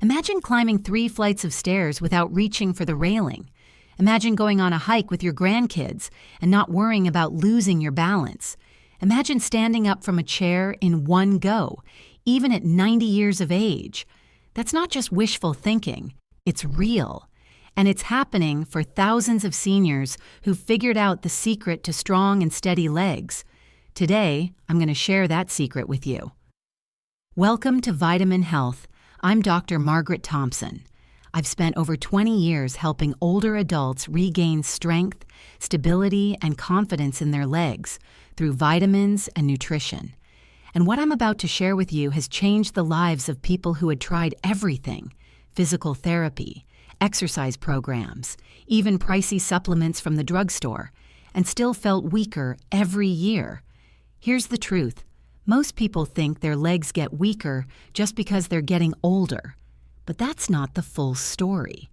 Imagine climbing 3 flights of stairs without reaching for the railing. Imagine going on a hike with your grandkids and not worrying about losing your balance. Imagine standing up from a chair in one go, even at 90 years of age. That's not just wishful thinking, it's real. And it's happening for thousands of seniors who've figured out the secret to strong and steady legs. Today, I'm going to share that secret with you. Welcome to Vitamin Health. I'm Dr. Margaret Thompson. I've spent over 20 years helping older adults regain strength, stability, and confidence in their legs through vitamins and nutrition. And what I'm about to share with you has changed the lives of people who had tried everything: physical therapy, exercise programs, even pricey supplements from the drugstore, and still felt weaker every year. Here's the truth. Most people think their legs get weaker just because they're getting older. But that's not the full story.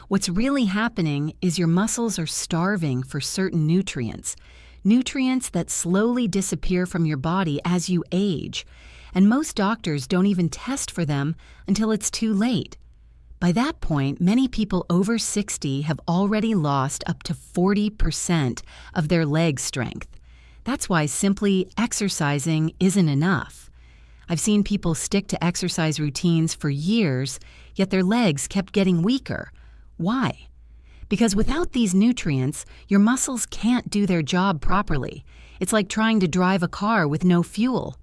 What's really happening is your muscles are starving for certain nutrients that slowly disappear from your body as you age, and most doctors don't even test for them until it's too late. By that point, many people over 60 have already lost up to 40% of their leg strength. That's why simply exercising isn't enough. I've seen people stick to exercise routines for years, yet their legs kept getting weaker. Why? Because without these nutrients, your muscles can't do their job properly. It's like trying to drive a car with no fuel.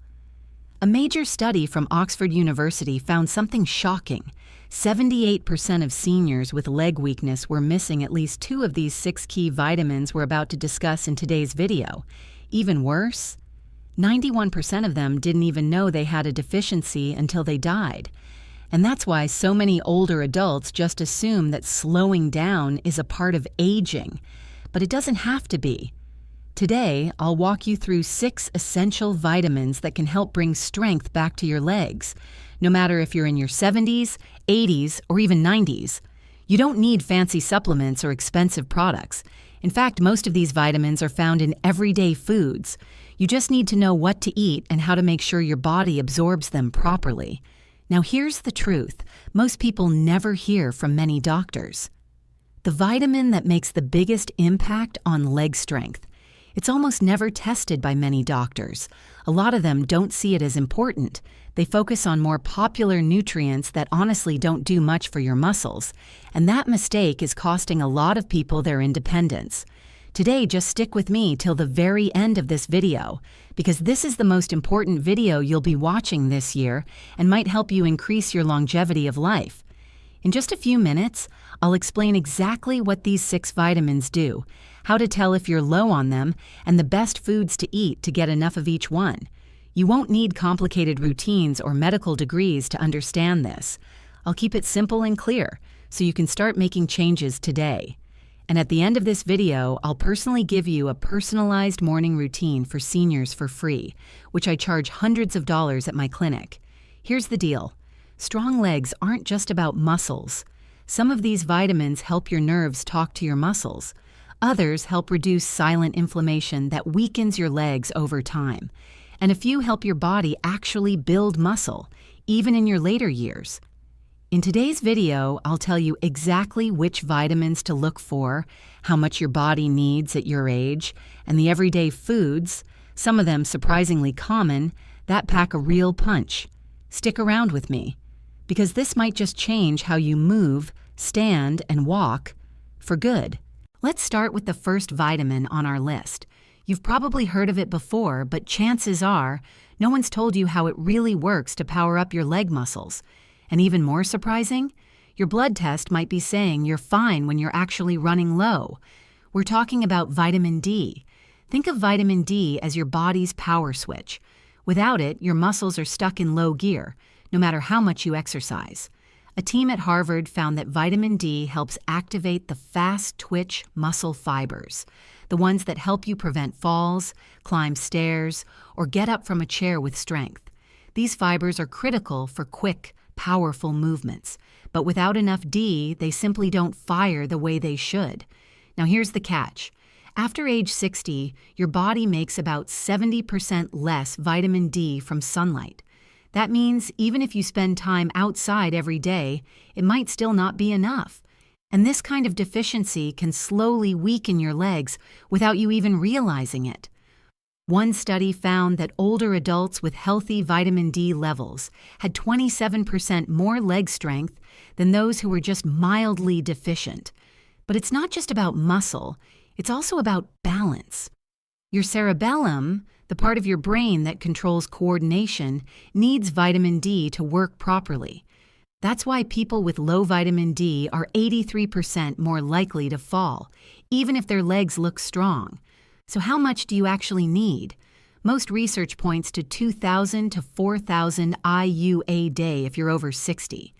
A major study from Oxford University found something shocking. 78% of seniors with leg weakness were missing at least 2 of these 6 key vitamins we're about to discuss in today's video. Even worse, 91% of them didn't even know they had a deficiency until they died. And that's why so many older adults just assume that slowing down is a part of aging. But it doesn't have to be. Today, I'll walk you through 6 essential vitamins that can help bring strength back to your legs. No matter if you're in your 70s, 80s, or even 90s. You don't need fancy supplements or expensive products. In fact, most of these vitamins are found in everyday foods. You just need to know what to eat and how to make sure your body absorbs them properly. Now here's the truth. Most people never hear from many doctors. The vitamin that makes the biggest impact on leg strength. It's almost never tested by many doctors. A lot of them don't see it as important. They focus on more popular nutrients that honestly don't do much for your muscles. And that mistake is costing a lot of people their independence. Today, just stick with me till the very end of this video, because this is the most important video you'll be watching this year and might help you increase your longevity of life. In just a few minutes, I'll explain exactly what these 6 vitamins do, how to tell if you're low on them, and the best foods to eat to get enough of each one. You won't need complicated routines or medical degrees to understand this. I'll keep it simple and clear, so you can start making changes today. And at the end of this video, I'll personally give you a personalized morning routine for seniors for free, which I charge hundreds of dollars at my clinic. Here's the deal. Strong legs aren't just about muscles. Some of these vitamins help your nerves talk to your muscles. Others help reduce silent inflammation that weakens your legs over time. And a few help your body actually build muscle, even in your later years. In today's video, I'll tell you exactly which vitamins to look for, how much your body needs at your age, and the everyday foods, some of them surprisingly common, that pack a real punch. Stick around with me, because this might just change how you move, stand, and walk for good. Let's start with the first vitamin on our list. You've probably heard of it before, but chances are no one's told you how it really works to power up your leg muscles. And even more surprising, your blood test might be saying you're fine when you're actually running low. We're talking about vitamin D. Think of vitamin D as your body's power switch. Without it, your muscles are stuck in low gear, no matter how much you exercise. A team at Harvard found that vitamin D helps activate the fast-twitch muscle fibers, the ones that help you prevent falls, climb stairs, or get up from a chair with strength. These fibers are critical for quick, powerful movements, but without enough D, they simply don't fire the way they should. Now here's the catch. After age 60, your body makes about 70% less vitamin D from sunlight. That means even if you spend time outside every day, it might still not be enough. And this kind of deficiency can slowly weaken your legs without you even realizing it. One study found that older adults with healthy vitamin D levels had 27% more leg strength than those who were just mildly deficient. But it's not just about muscle, it's also about balance. Your cerebellum, the part of your brain that controls coordination, needs vitamin D to work properly. That's why people with low vitamin D are 83% more likely to fall, even if their legs look strong. So how much do you actually need? Most research points to 2,000 to 4,000 IU a day if you're over 60.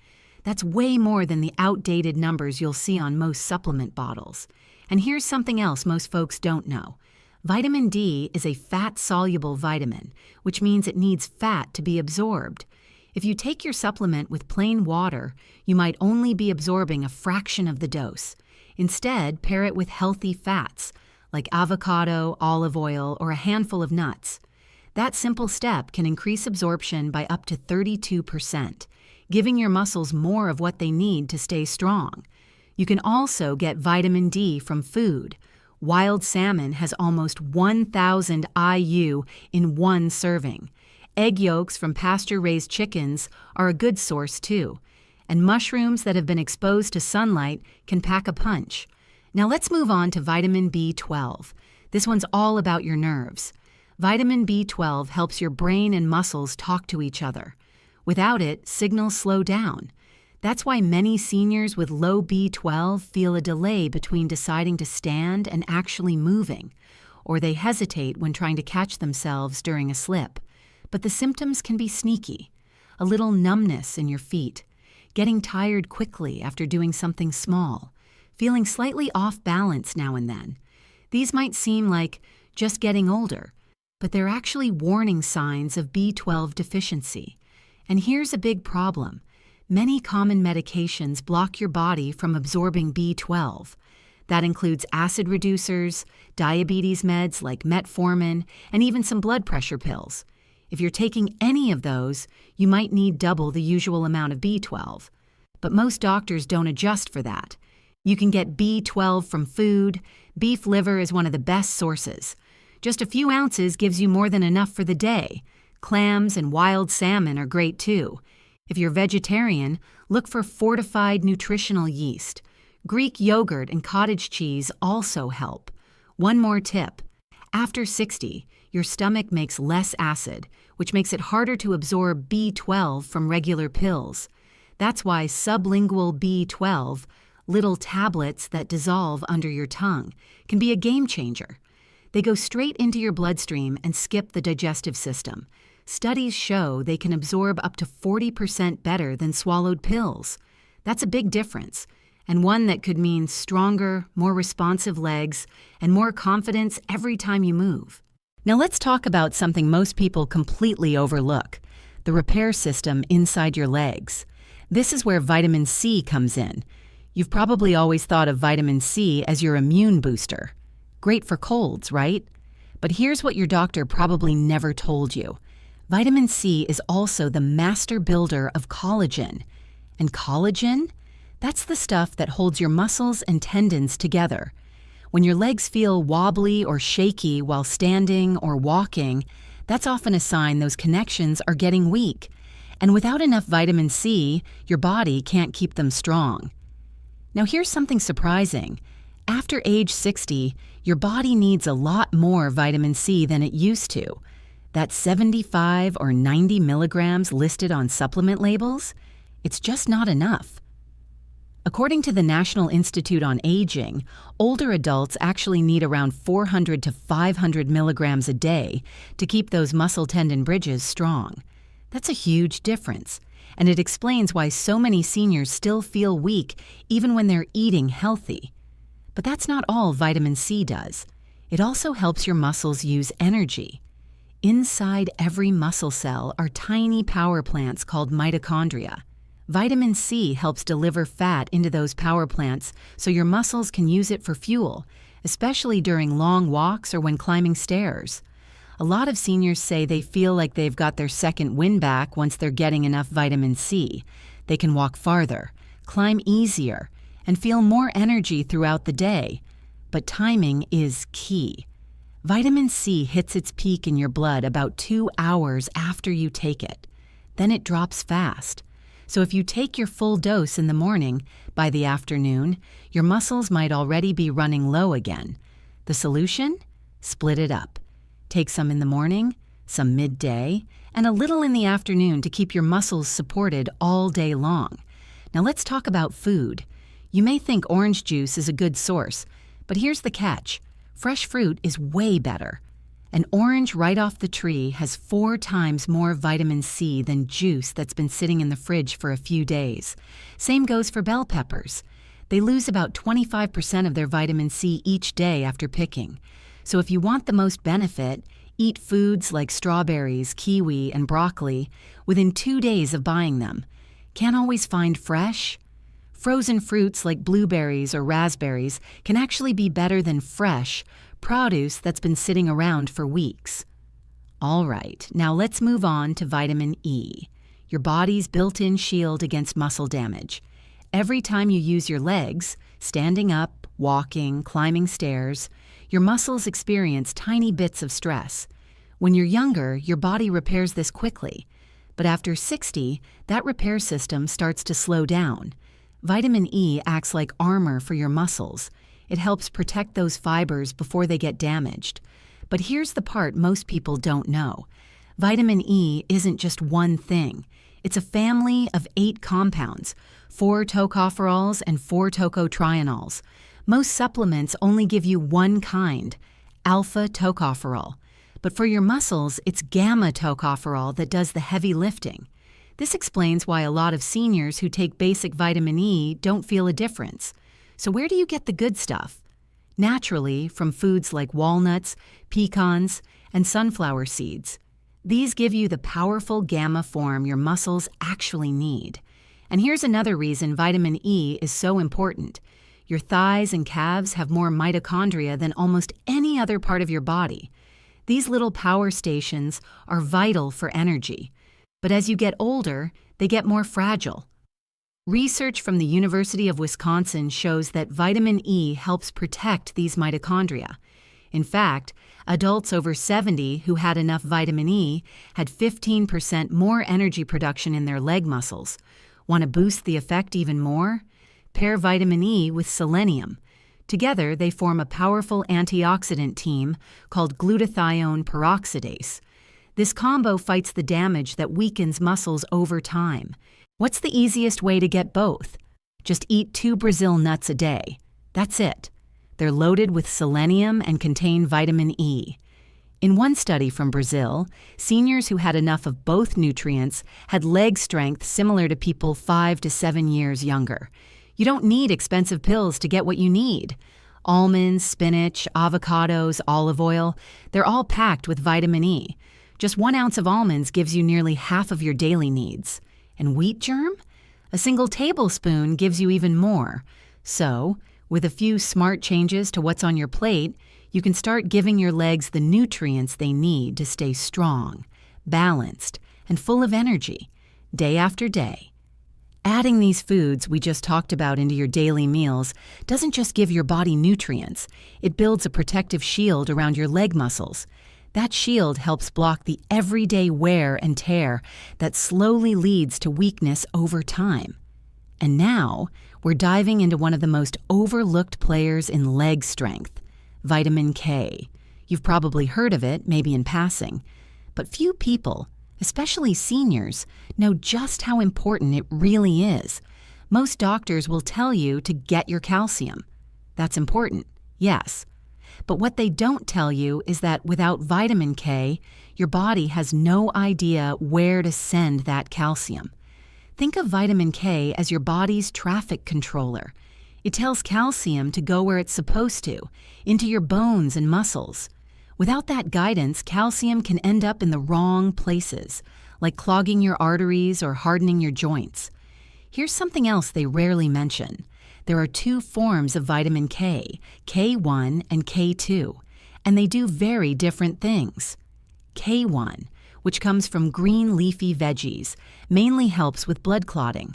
That's way more than the outdated numbers you'll see on most supplement bottles. And here's something else most folks don't know. Vitamin D is a fat-soluble vitamin, which means it needs fat to be absorbed. If you take your supplement with plain water, you might only be absorbing a fraction of the dose. Instead, pair it with healthy fats, like avocado, olive oil, or a handful of nuts. That simple step can increase absorption by up to 32%, giving your muscles more of what they need to stay strong. You can also get vitamin D from food. Wild salmon has almost 1,000 IU in one serving. Egg yolks from pasture-raised chickens are a good source too. And mushrooms that have been exposed to sunlight can pack a punch. Now let's move on to vitamin B12. This one's all about your nerves. Vitamin B12 helps your brain and muscles talk to each other. Without it, signals slow down. That's why many seniors with low B12 feel a delay between deciding to stand and actually moving, or they hesitate when trying to catch themselves during a slip. But the symptoms can be sneaky. A little numbness in your feet, getting tired quickly after doing something small, feeling slightly off balance now and then. These might seem like just getting older, but they're actually warning signs of B12 deficiency. And here's a big problem. Many common medications block your body from absorbing B12. That includes acid reducers, diabetes meds like metformin, and even some blood pressure pills. If you're taking any of those, you might need double the usual amount of B12. But most doctors don't adjust for that. You can get B12 from food. Beef liver is one of the best sources. Just a few ounces gives you more than enough for the day. Clams and wild salmon are great too. If you're vegetarian, look for fortified nutritional yeast. Greek yogurt and cottage cheese also help. One more tip. After 60, your stomach makes less acid, which makes it harder to absorb B12 from regular pills. That's why sublingual B12, little tablets that dissolve under your tongue, can be a game changer. They go straight into your bloodstream and skip the digestive system. Studies show they can absorb up to 40% better than swallowed pills. That's a big difference, and one that could mean stronger, more responsive legs and more confidence every time you move. Now let's talk about something most people completely overlook, the repair system inside your legs. This is where vitamin C comes in. You've probably always thought of vitamin C as your immune booster. Great for colds, right? But here's what your doctor probably never told you. Vitamin C is also the master builder of collagen. And collagen? That's the stuff that holds your muscles and tendons together. When your legs feel wobbly or shaky while standing or walking, that's often a sign those connections are getting weak. And without enough vitamin C, your body can't keep them strong. Now here's something surprising. After age 60, your body needs a lot more vitamin C than it used to. That 75 or 90 milligrams listed on supplement labels, it's just not enough. According to the National Institute on Aging, older adults actually need around 400 to 500 milligrams a day to keep those muscle tendon bridges strong. That's a huge difference, and it explains why so many seniors still feel weak even when they're eating healthy. But that's not all vitamin C does. It also helps your muscles use energy. Inside every muscle cell are tiny power plants called mitochondria. Vitamin C helps deliver fat into those power plants so your muscles can use it for fuel, especially during long walks or when climbing stairs. A lot of seniors say they feel like they've got their second wind back once they're getting enough vitamin C. They can walk farther, climb easier, and feel more energy throughout the day. But timing is key. Vitamin C hits its peak in your blood about 2 hours after you take it. Then it drops fast. So if you take your full dose in the morning, by the afternoon, your muscles might already be running low again. The solution? Split it up. Take some in the morning, some midday, and a little in the afternoon to keep your muscles supported all day long. Now let's talk about food. You may think orange juice is a good source, but here's the catch. Fresh fruit is way better. An orange right off the tree has 4 times more vitamin C than juice that's been sitting in the fridge for a few days. Same goes for bell peppers. They lose about 25% of their vitamin C each day after picking. So if you want the most benefit, eat foods like strawberries, kiwi, and broccoli within 2 days of buying them. Can't always find fresh? Frozen fruits like blueberries or raspberries can actually be better than fresh produce that's been sitting around for weeks. All right, now let's move on to vitamin E, your body's built-in shield against muscle damage. Every time you use your legs, standing up, walking, climbing stairs, your muscles experience tiny bits of stress. When you're younger, your body repairs this quickly. But after 60, that repair system starts to slow down. Vitamin E acts like armor for your muscles. It helps protect those fibers before they get damaged. But here's the part most people don't know. Vitamin E isn't just one thing. It's a family of 8 compounds, 4 tocopherols and 4 tocotrienols. Most supplements only give you one kind, alpha tocopherol. But for your muscles, it's gamma tocopherol that does the heavy lifting. This explains why a lot of seniors who take basic vitamin E don't feel a difference. So where do you get the good stuff? Naturally, from foods like walnuts, pecans, and sunflower seeds. These give you the powerful gamma form your muscles actually need. And here's another reason vitamin E is so important. Your thighs and calves have more mitochondria than almost any other part of your body. These little power stations are vital for energy. But as you get older, they get more fragile. Research from the University of Wisconsin shows that vitamin E helps protect these mitochondria. In fact, adults over 70 who had enough vitamin E had 15% more energy production in their leg muscles. Want to boost the effect even more? Pair vitamin E with selenium. Together, they form a powerful antioxidant team called glutathione peroxidase. This combo fights the damage that weakens muscles over time. What's the easiest way to get both? Just eat 2 Brazil nuts a day. That's it. They're loaded with selenium and contain vitamin E. In one study from Brazil, seniors who had enough of both nutrients had leg strength similar to people 5 to 7 years younger. You don't need expensive pills to get what you need. Almonds, spinach, avocados, olive oil, they're all packed with vitamin E. Just 1 ounce of almonds gives you nearly half of your daily needs. And wheat germ? A single tablespoon gives you even more. So, with a few smart changes to what's on your plate, you can start giving your legs the nutrients they need to stay strong, balanced, and full of energy, day after day. Adding these foods we just talked about into your daily meals doesn't just give your body nutrients, it builds a protective shield around your leg muscles. That shield helps block the everyday wear and tear that slowly leads to weakness over time. And now, we're diving into one of the most overlooked players in leg strength, vitamin K. You've probably heard of it, maybe in passing. But few people, especially seniors, know just how important it really is. Most doctors will tell you to get your calcium. That's important, yes. But what they don't tell you is that without vitamin K, your body has no idea where to send that calcium. Think of vitamin K as your body's traffic controller. It tells calcium to go where it's supposed to, into your bones and muscles. Without that guidance, calcium can end up in the wrong places, like clogging your arteries or hardening your joints. Here's something else they rarely mention. There are 2 forms of vitamin K, K1 and K2, and they do very different things. K1, which comes from green leafy veggies, mainly helps with blood clotting.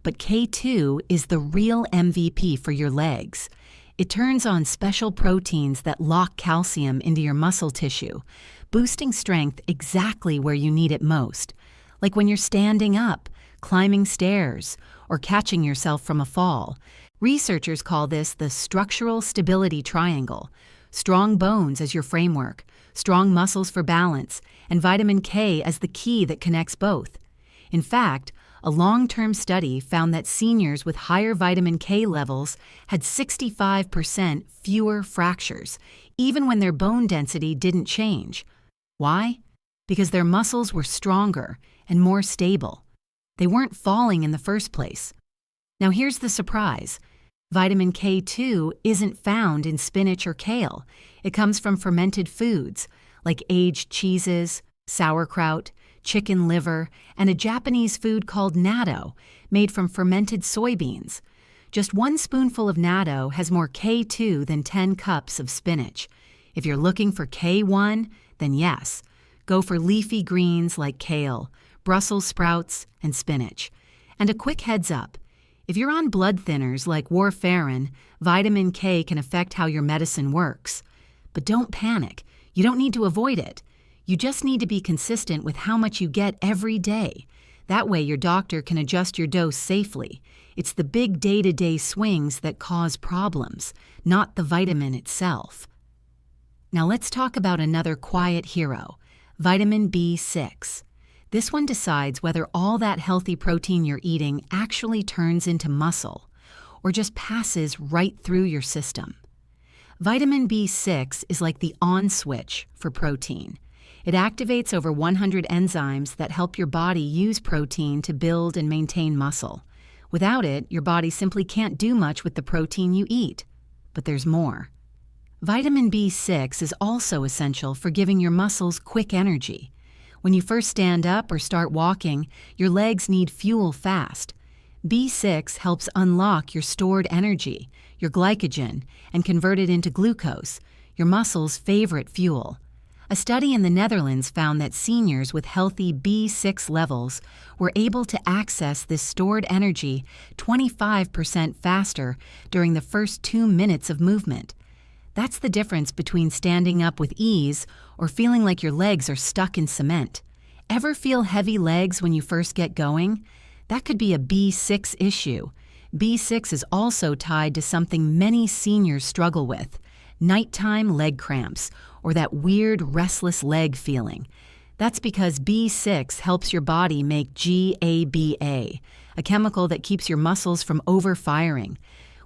But K2 is the real MVP for your legs. It turns on special proteins that lock calcium into your muscle tissue, boosting strength exactly where you need it most, like when you're standing up, climbing stairs, or catching yourself from a fall. Researchers call this the structural stability triangle: strong bones as your framework, strong muscles for balance, and vitamin K as the key that connects both. In fact, a long-term study found that seniors with higher vitamin K levels had 65% fewer fractures, even when their bone density didn't change. Why? Because their muscles were stronger and more stable. They weren't falling in the first place. Now here's the surprise. Vitamin K2 isn't found in spinach or kale. It comes from fermented foods like aged cheeses, sauerkraut, chicken liver, and a Japanese food called natto, made from fermented soybeans. Just 1 spoonful of natto has more K2 than 10 cups of spinach. If you're looking for K1, then yes, go for leafy greens like kale, Brussels sprouts, and spinach. And a quick heads up, if you're on blood thinners like warfarin, vitamin K can affect how your medicine works. But don't panic. You don't need to avoid it. You just need to be consistent with how much you get every day. That way your doctor can adjust your dose safely. It's the big day-to-day swings that cause problems, not the vitamin itself. Now let's talk about another quiet hero, vitamin B6. This one decides whether all that healthy protein you're eating actually turns into muscle or just passes right through your system. Vitamin B6 is like the on switch for protein. It activates over 100 enzymes that help your body use protein to build and maintain muscle. Without it, your body simply can't do much with the protein you eat. But there's more. Vitamin B6 is also essential for giving your muscles quick energy. When you first stand up or start walking, your legs need fuel fast. B6 helps unlock your stored energy, your glycogen, and convert it into glucose, your muscles' favorite fuel. A study in the Netherlands found that seniors with healthy B6 levels were able to access this stored energy 25% faster during the first 2 minutes of movement. That's the difference between standing up with ease or feeling like your legs are stuck in cement. Ever feel heavy legs when you first get going? That could be a B6 issue. B6 is also tied to something many seniors struggle with: nighttime leg cramps, or that weird restless leg feeling. That's because B6 helps your body make GABA, a chemical that keeps your muscles from overfiring.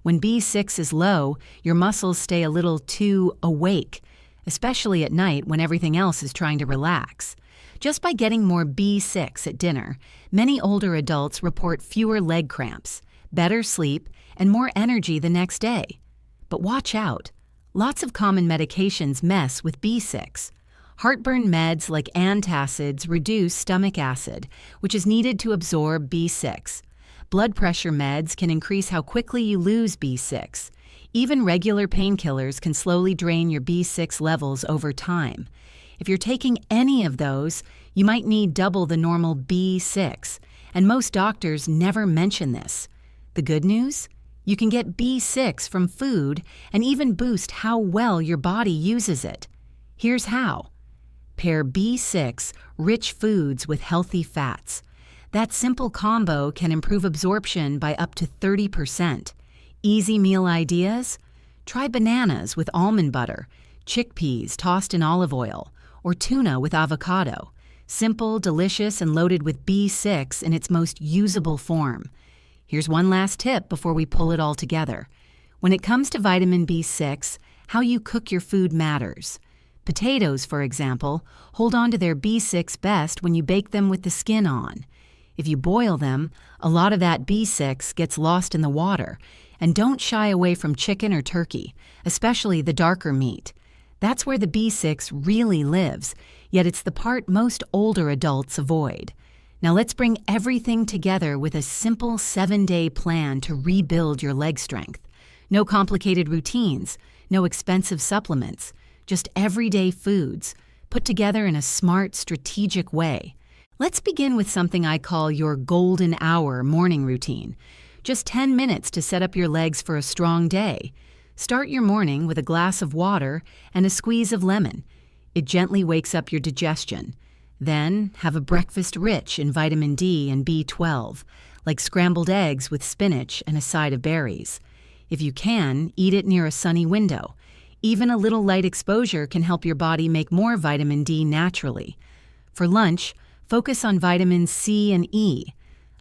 When B6 is low, your muscles stay a little too awake, especially at night when everything else is trying to relax. Just by getting more B6 at dinner, many older adults report fewer leg cramps, better sleep, and more energy the next day. But watch out. Lots of common medications mess with B6. Heartburn meds like antacids reduce stomach acid, which is needed to absorb B6. Blood pressure meds can increase how quickly you lose B6. Even regular painkillers can slowly drain your B6 levels over time. If you're taking any of those, you might need double the normal B6, and most doctors never mention this. The good news? You can get B6 from food and even boost how well your body uses it. Here's how. Pair B6-rich foods with healthy fats. That simple combo can improve absorption by up to 30%. Easy meal ideas? Try bananas with almond butter, chickpeas tossed in olive oil, or tuna with avocado. Simple, delicious, and loaded with B6 in its most usable form. Here's one last tip before we pull it all together. When it comes to vitamin B6, how you cook your food matters. Potatoes, for example, hold on to their B6 best when you bake them with the skin on. If you boil them, a lot of that B6 gets lost in the water. And don't shy away from chicken or turkey, especially the darker meat. That's where the B6 really lives, yet it's the part most older adults avoid. Now let's bring everything together with a simple 7-day plan to rebuild your leg strength. No complicated routines, no expensive supplements, just everyday foods, put together in a smart, strategic way. Let's begin with something I call your golden hour morning routine. Just 10 minutes to set up your legs for a strong day. Start your morning with a glass of water and a squeeze of lemon. It gently wakes up your digestion. Then, have a breakfast rich in vitamin D and B12, like scrambled eggs with spinach and a side of berries. If you can, eat it near a sunny window. Even a little light exposure can help your body make more vitamin D naturally. For lunch, focus on vitamins C and E.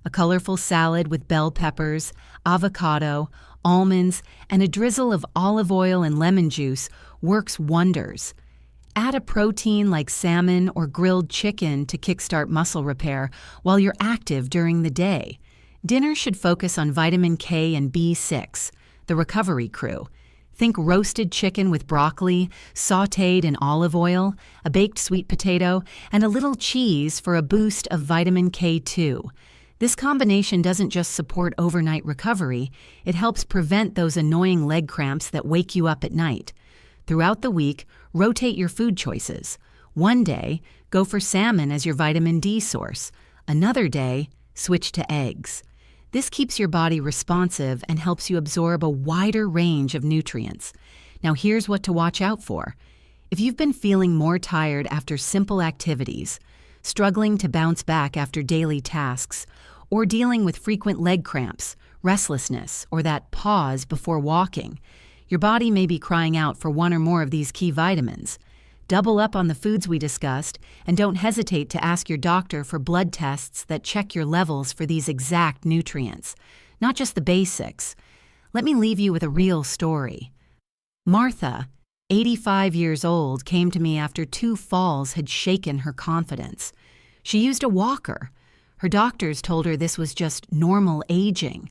A colorful salad with bell peppers, avocado, almonds, and a drizzle of olive oil and lemon juice works wonders. Add a protein like salmon or grilled chicken to kickstart muscle repair while you're active during the day. Dinner should focus on vitamin K and B6, the recovery crew. Think roasted chicken with broccoli, sautéed in olive oil, a baked sweet potato, and a little cheese for a boost of vitamin K2. This combination doesn't just support overnight recovery, it helps prevent those annoying leg cramps that wake you up at night. Throughout the week, rotate your food choices. One day, go for salmon as your vitamin D source. Another day, switch to eggs. This keeps your body responsive and helps you absorb a wider range of nutrients. Now here's what to watch out for. If you've been feeling more tired after simple activities, struggling to bounce back after daily tasks, or dealing with frequent leg cramps, restlessness, or that pause before walking, your body may be crying out for one or more of these key vitamins. Double up on the foods we discussed, and don't hesitate to ask your doctor for blood tests that check your levels for these exact nutrients, not just the basics. Let me leave you with a real story. Martha, 85 years old, came to me after 2 falls had shaken her confidence. She used a walker. Her doctors told her this was just normal aging.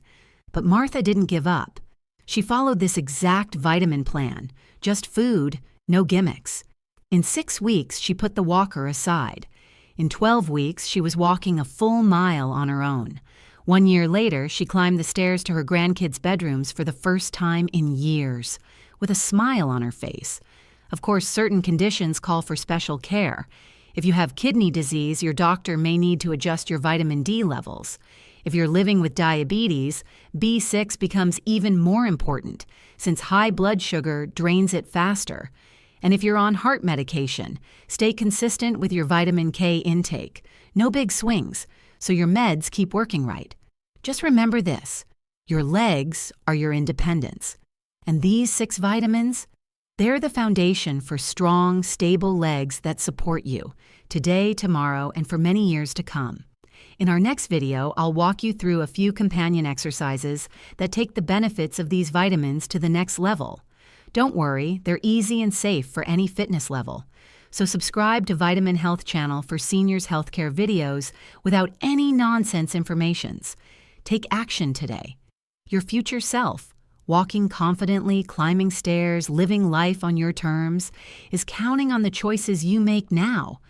But Martha didn't give up. She followed this exact vitamin plan, just food, no gimmicks. In 6 weeks, she put the walker aside. In 12 weeks, she was walking a full mile on her own. 1 year later, she climbed the stairs to her grandkids' bedrooms for the first time in years, with a smile on her face. Of course, certain conditions call for special care. If you have kidney disease, your doctor may need to adjust your vitamin D levels. If you're living with diabetes, B6 becomes even more important, since high blood sugar drains it faster. And if you're on heart medication, stay consistent with your vitamin K intake. No big swings, so your meds keep working right. Just remember this: your legs are your independence. And these 6 vitamins, they're the foundation for strong, stable legs that support you, today, tomorrow, and for many years to come. In our next video, I'll walk you through a few companion exercises that take the benefits of these vitamins to the next level. Don't worry, they're easy and safe for any fitness level. So subscribe to Vitamin Health Channel for seniors healthcare videos without any nonsense informations. Take action today. Your future self, walking confidently, climbing stairs, living life on your terms, is counting on the choices you make now.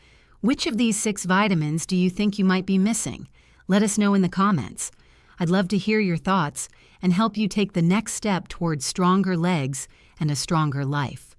Which of these 6 vitamins do you think you might be missing? Let us know in the comments. I'd love to hear your thoughts and help you take the next step towards stronger legs and a stronger life.